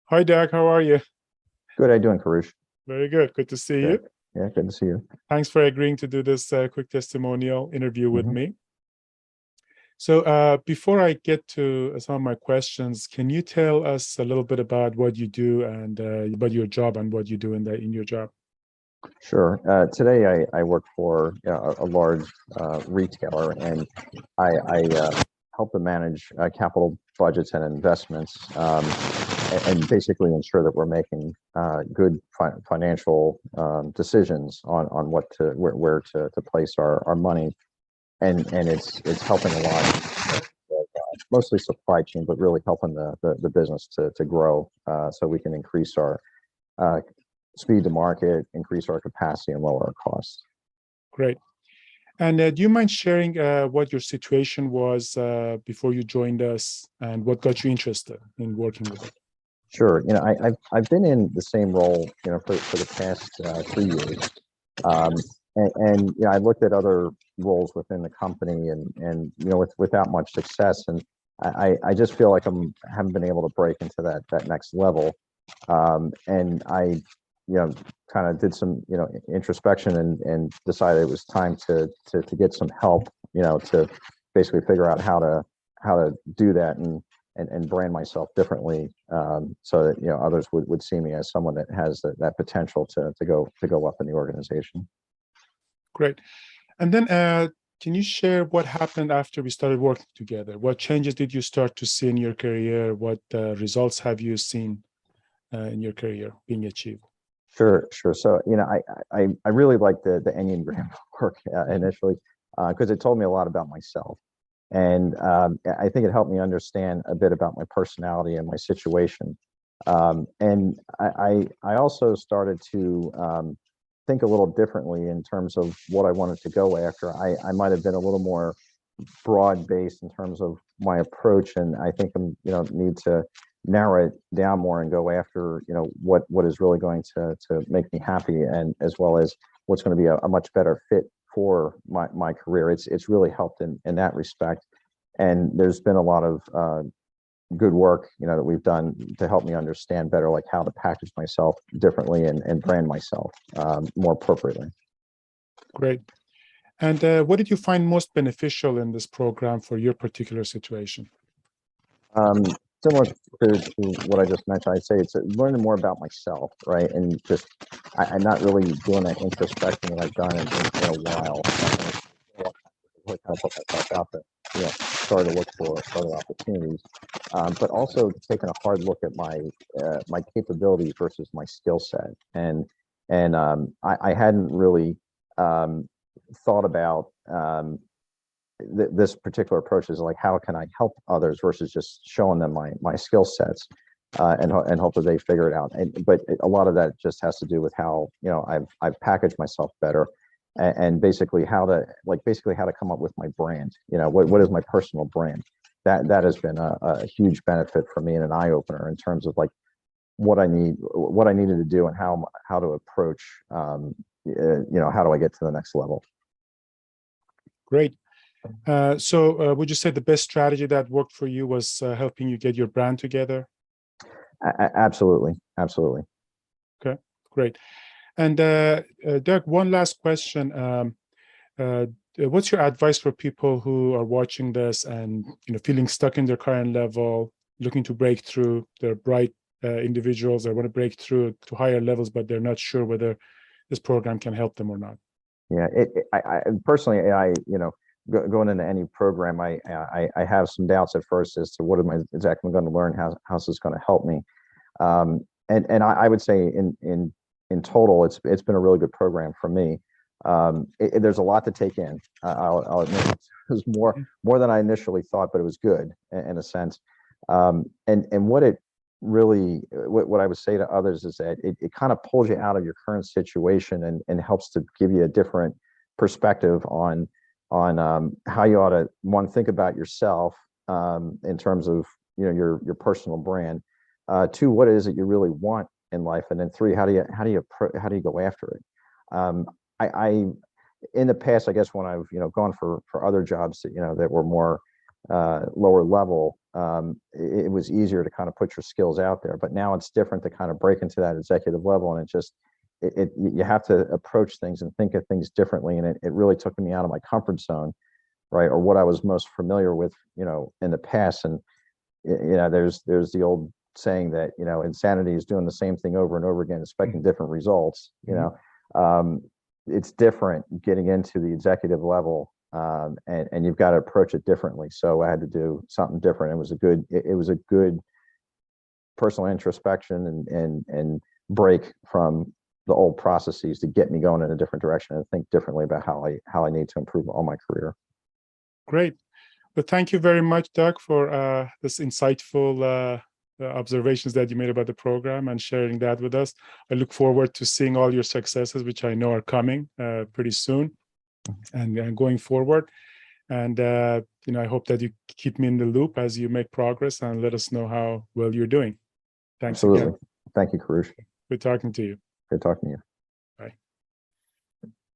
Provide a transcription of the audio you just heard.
Hi, Doug. How are you? Good. How you doing, Karush? Very good. Good to see Good. you. Yeah, good to see you. Thanks for agreeing to do this quick testimonial interview with hmm me. So, before I get to some of my questions, can you tell us a little bit about what you do and about your job and what you do in your job? Sure. Today, I work for a large retailer, and I help them manage capital budgets and investments, and basically ensure that we're making good financial decisions on what to where to place our money, and it's helping a lot. Mostly supply chain, but really helping the business to grow, so we can increase our uh, speed to market, increase our capacity, and lower our costs. Great. And do you mind sharing what your situation was before you joined us and what got you interested in working with it? Sure. I've been in the same role, for the past 3 years, um, and I looked at other roles within the company, and without much success, and I just feel like haven't been able to break into that next level, and I kind of did some introspection, and decided it was time to get some help, to basically figure out how to do that, and brand myself differently, so that others would see me as someone that has that potential to go up in the organization. Great. And then, can you share what happened after we started working together? What changes did you start to see in your career? What results have you seen in your career being achieved? Sure, sure. So I really liked the Enneagram work initially, because it told me a lot about myself, and I think it helped me understand a bit about my personality and my situation. And I also started to think a little differently in terms of what I wanted to go after. I might have been a little more broad based in terms of my approach, and I think I'm need to narrow it down more and go after what is really going to make me happy, and as well as what's going to be a much better fit for my career. It's really helped in that respect, and there's been a lot of good work that we've done to help me understand better, like how to package myself differently, and brand myself more appropriately. Great. And what did you find most beneficial in this program for your particular situation? Um, Similar to what I just mentioned, I'd say it's learning more about myself, right? And just I'm not really doing that introspection that I've done in a while. Really kind of put myself out there, start to look for other opportunities, but also taking a hard look at my capabilities versus my skill set, and I hadn't really um, thought about this particular approach is like, how can I help others versus just showing them my skill sets, and hope that they figure it out. But a lot of that just has to do with how I've packaged myself better, and basically how to come up with my brand. What is my personal brand? That has been a huge benefit for me and an eye opener in terms of like what I needed to do, and how to approach, how do I get to the next level. Great. So would you say the best strategy that worked for you was helping you get your brand together? Absolutely, absolutely. Okay, great. And Doug, one last question. Uh, what's your advice for people who are watching this and feeling stuck in their current level, looking to break through? They're bright individuals that want to break through to higher levels, but they're not sure whether this program can help them or not. Yeah, I personally, going into any program, I have some doubts at first as to what am I exactly going to learn, how's this going to help me. And I would say in total, it's been a really good program for me. There's a lot to take in. I'll admit it was more than I initially thought, but it was good in a sense. And what it really, what I would say to others is that it kind of pulls you out of your current situation, and helps to give you a different perspective on how you ought to, one, think about yourself, in terms of your personal brand. Two, what is it you really want in life, and then three, how do you go after it? I In the past, I guess when I've gone for other jobs that that were more lower level, it was easier to kind of put your skills out there. But now it's different to kind of break into that executive level, and you have to approach things and think of things differently. And it really took me out of my comfort zone, right, or what I was most familiar with, in the past. And there's the old saying that insanity is doing the same thing over and over again, expecting different results. It's different getting into the executive level, and you've got to approach it differently. So I had to do something different. It was a good personal introspection and break from the old processes to get me going in a different direction and think differently about how I need to improve on my career. Great. Well, thank you very much, Doug, for this insightful observations that you made about the program and sharing that with us. I look forward to seeing all your successes, which I know are coming pretty soon and going forward. And, I hope that you keep me in the loop as you make progress and let us know how well you're doing. Thanks Absolutely. again. Thank you, Karush. Good talking to you. Good talking to you.